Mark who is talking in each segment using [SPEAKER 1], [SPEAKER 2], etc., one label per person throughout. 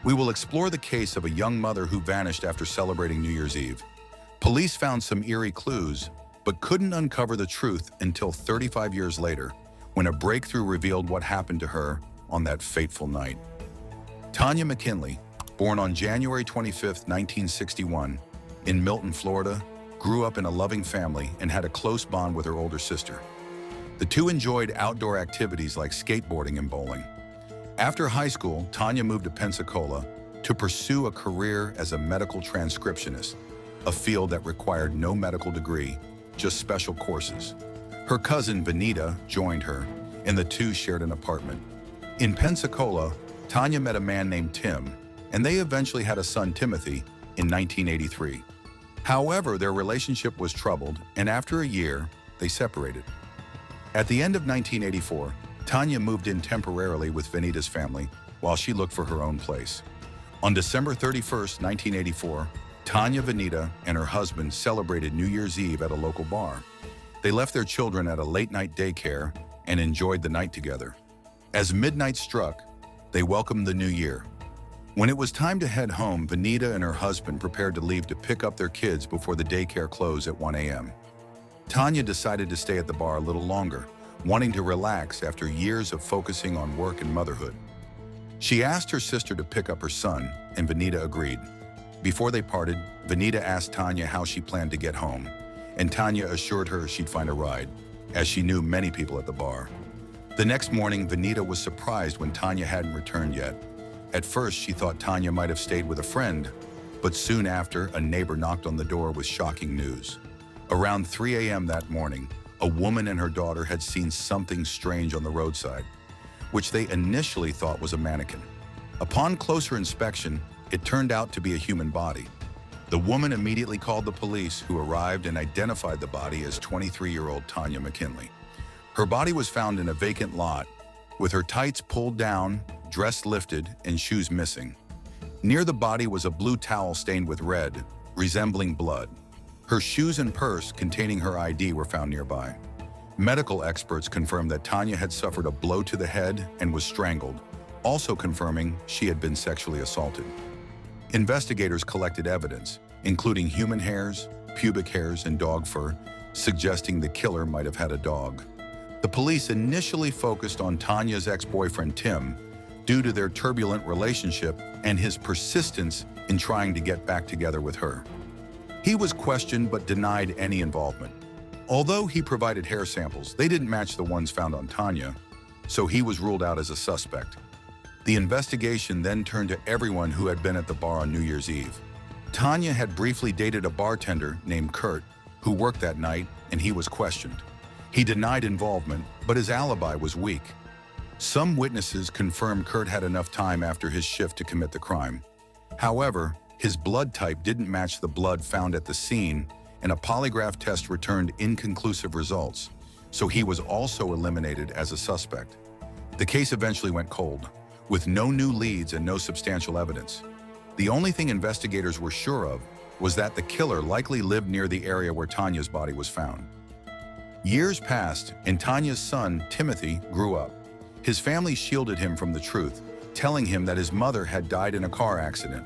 [SPEAKER 1] We will explore the case of a young mother who vanished after celebrating New Year's Eve. Police found some eerie clues, but couldn't uncover the truth until 35 years later, when a breakthrough revealed what happened to her on that fateful night. Tanya McKinley, born on January 25, 1961, in Milton, Florida, grew up in a loving family and had a close bond with her older sister. The two enjoyed outdoor activities like skateboarding and bowling. After high school, Tanya moved to Pensacola to pursue a career as a medical transcriptionist, a field that required no medical degree, just special courses. Her cousin, Vanita, joined her, and the two shared an apartment. In Pensacola, Tanya met a man named Tim, and they eventually had a son, Timothy, in 1983. However, their relationship was troubled, and after a year, they separated. At the end of 1984, Tanya moved in temporarily with Vanita's family while she looked for her own place. On December 31, 1984, Tanya, Vanita, and her husband celebrated New Year's Eve at a local bar. They left their children at a late-night daycare and enjoyed the night together. As midnight struck, they welcomed the new year. When it was time to head home, Vanita and her husband prepared to leave to pick up their kids before the daycare closed at 1 a.m. Tanya decided to stay at the bar a little longer, wanting to relax after years of focusing on work and motherhood. She asked her sister to pick up her son, and Vanita agreed. Before they parted, Vanita asked Tanya how she planned to get home, and Tanya assured her she'd find a ride, as she knew many people at the bar. The next morning, Vanita was surprised when Tanya hadn't returned yet. At first, she thought Tanya might have stayed with a friend, but soon after, a neighbor knocked on the door with shocking news. Around 3 a.m. that morning, a woman and her daughter had seen something strange on the roadside, which they initially thought was a mannequin. Upon closer inspection, it turned out to be a human body. The woman immediately called the police, who arrived and identified the body as 23-year-old Tanya McKinley. Her body was found in a vacant lot, with her tights pulled down, dress lifted, and shoes missing. Near the body was a blue towel stained with red, resembling blood. Her shoes and purse containing her ID were found nearby. Medical experts confirmed that Tanya had suffered a blow to the head and was strangled, also confirming she had been sexually assaulted. Investigators collected evidence, including human hairs, pubic hairs, and dog fur, suggesting the killer might have had a dog. The police initially focused on Tanya's ex-boyfriend Tim due to their turbulent relationship and his persistence in trying to get back together with her. He was questioned but denied any involvement. Although he provided hair samples, they didn't match the ones found on Tanya, so he was ruled out as a suspect. The investigation then turned to everyone who had been at the bar on New Year's Eve. Tanya had briefly dated a bartender named Kurt, who worked that night, and he was questioned. He denied involvement, but his alibi was weak. Some witnesses confirmed Kurt had enough time after his shift to commit the crime. However, his blood type didn't match the blood found at the scene, and a polygraph test returned inconclusive results, so he was also eliminated as a suspect. The case eventually went cold, with no new leads and no substantial evidence. The only thing investigators were sure of was that the killer likely lived near the area where Tanya's body was found. Years passed, and Tanya's son, Timothy, grew up. His family shielded him from the truth, telling him that his mother had died in a car accident.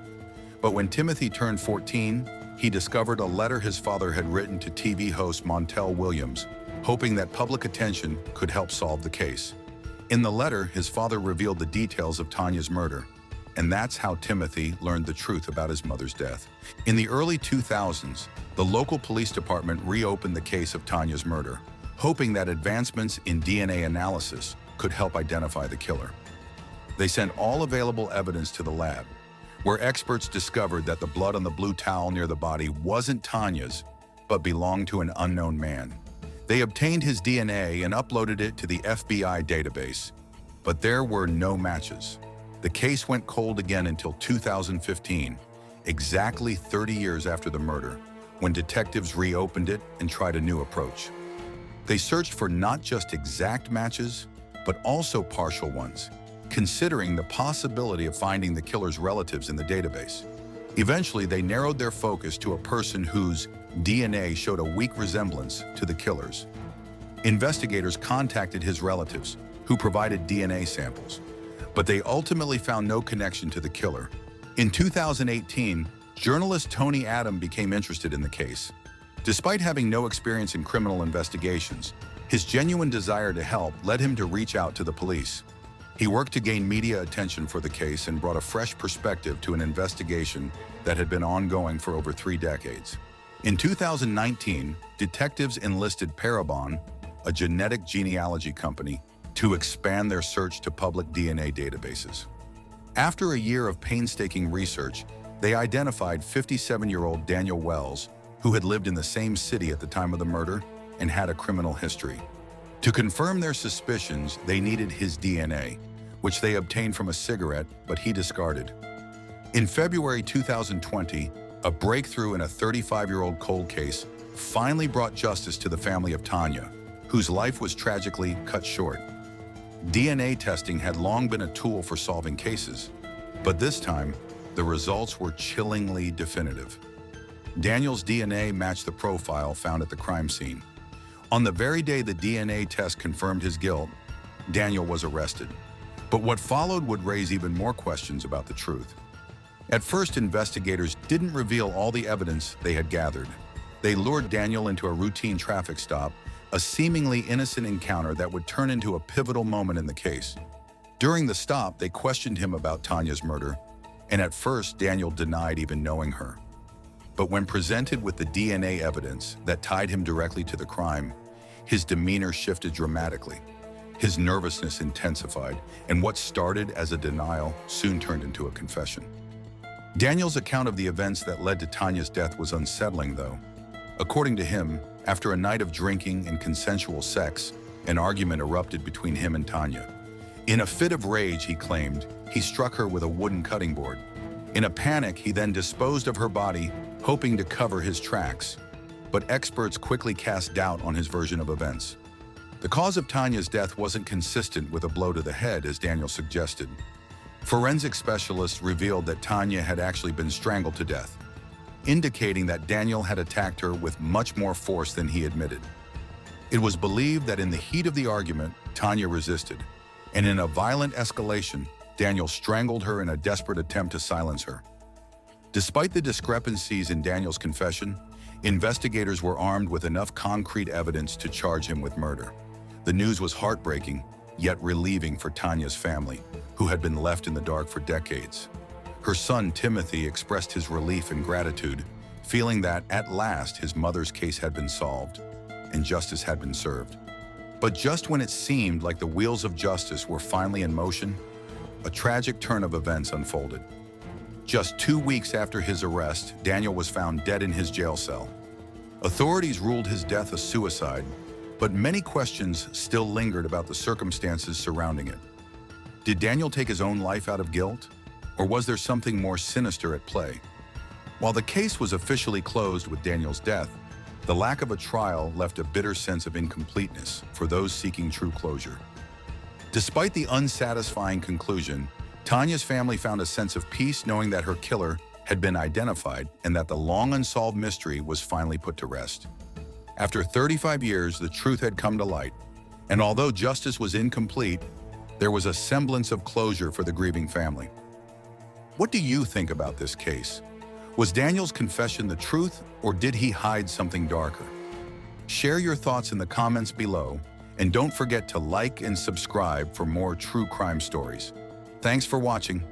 [SPEAKER 1] But when Timothy turned 14, he discovered a letter his father had written to TV host Montel Williams, hoping that public attention could help solve the case. In the letter, his father revealed the details of Tanya's murder, and that's how Timothy learned the truth about his mother's death. In the early 2000s, the local police department reopened the case of Tanya's murder, hoping that advancements in DNA analysis could help identify the killer. They sent all available evidence to the lab, where experts discovered that the blood on the blue towel near the body wasn't Tanya's, but belonged to an unknown man. They obtained his DNA and uploaded it to the FBI database, but there were no matches. The case went cold again until 2015, exactly 30 years after the murder, when detectives reopened it and tried a new approach. They searched for not just exact matches, but also partial ones, considering the possibility of finding the killer's relatives in the database. Eventually, they narrowed their focus to a person whose DNA showed a weak resemblance to the killer's. Investigators contacted his relatives, who provided DNA samples, but they ultimately found no connection to the killer, In 2018, journalist Tony Adam became interested in the case. Despite having no experience in criminal investigations, his genuine desire to help led him to reach out to the police. He worked to gain media attention for the case and brought a fresh perspective to an investigation that had been ongoing for over 3 decades. In 2019, detectives enlisted Parabon, a genetic genealogy company, to expand their search to public DNA databases. After a year of painstaking research, they identified 57-year-old Daniel Wells, who had lived in the same city at the time of the murder and had a criminal history. To confirm their suspicions, they needed his DNA, which they obtained from a cigarette, but he discarded. In February 2020, a breakthrough in a 35-year-old cold case finally brought justice to the family of Tanya, whose life was tragically cut short. DNA testing had long been a tool for solving cases, but this time, the results were chillingly definitive. Daniel's DNA matched the profile found at the crime scene. On the very day the DNA test confirmed his guilt, Daniel was arrested. But what followed would raise even more questions about the truth. At first, investigators didn't reveal all the evidence they had gathered. They lured Daniel into a routine traffic stop, a seemingly innocent encounter that would turn into a pivotal moment in the case. During the stop, they questioned him about Tanya's murder, and at first, Daniel denied even knowing her. But when presented with the DNA evidence that tied him directly to the crime, his demeanor shifted dramatically. His nervousness intensified, and what started as a denial soon turned into a confession. Daniel's account of the events that led to Tanya's death was unsettling, though. According to him, after a night of drinking and consensual sex, an argument erupted between him and Tanya. In a fit of rage, he claimed, he struck her with a wooden cutting board. In a panic, he then disposed of her body, hoping to cover his tracks. But experts quickly cast doubt on his version of events. The cause of Tanya's death wasn't consistent with a blow to the head, as Daniel suggested. Forensic specialists revealed that Tanya had actually been strangled to death, indicating that Daniel had attacked her with much more force than he admitted. It was believed that in the heat of the argument, Tanya resisted, and in a violent escalation, Daniel strangled her in a desperate attempt to silence her. Despite the discrepancies in Daniel's confession, investigators were armed with enough concrete evidence to charge him with murder. The news was heartbreaking, yet relieving for Tanya's family, who had been left in the dark for decades. Her son, Timothy, expressed his relief and gratitude, feeling that, at last, his mother's case had been solved and justice had been served. But just when it seemed like the wheels of justice were finally in motion, a tragic turn of events unfolded. Just 2 weeks after his arrest, Daniel was found dead in his jail cell. Authorities ruled his death a suicide, but many questions still lingered about the circumstances surrounding it. Did Daniel take his own life out of guilt? Or was there something more sinister at play? While the case was officially closed with Daniel's death, the lack of a trial left a bitter sense of incompleteness for those seeking true closure. Despite the unsatisfying conclusion, Tanya's family found a sense of peace knowing that her killer had been identified and that the long unsolved mystery was finally put to rest. After 35 years, the truth had come to light, and although justice was incomplete, there was a semblance of closure for the grieving family. What do you think about this case? Was Daniel's confession the truth, or did he hide something darker? Share your thoughts in the comments below, and don't forget to like and subscribe for more true crime stories. Thanks for watching.